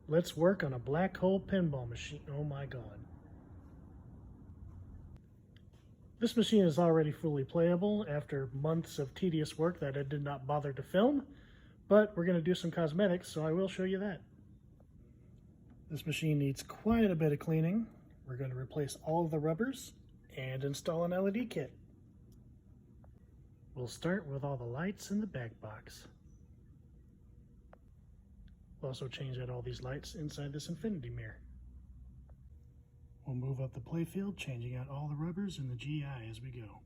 Let's work on a black hole pinball machine. Oh my god. This machine is already fully playable after months of tedious work that I did not bother to film, but we're going to do some cosmetics, so I will show you that. This machine needs quite a bit of cleaning. We're going to replace all of the rubbers and install an LED kit. We'll start with all the lights in the back box. We'll also change out all these lights inside this infinity mirror. We'll move up the playfield, changing out all the rubbers and the GI as we go.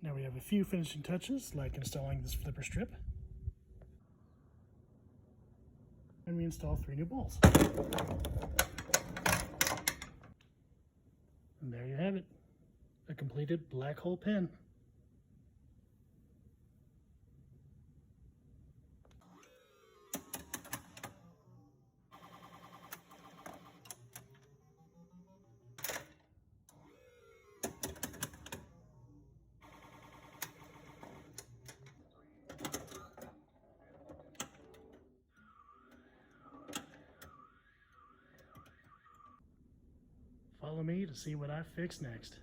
Now we have a few finishing touches, like installing this flipper strip. And we install 3 new balls. And there you have it, a completed black hole pin. Follow me to see what I fix next.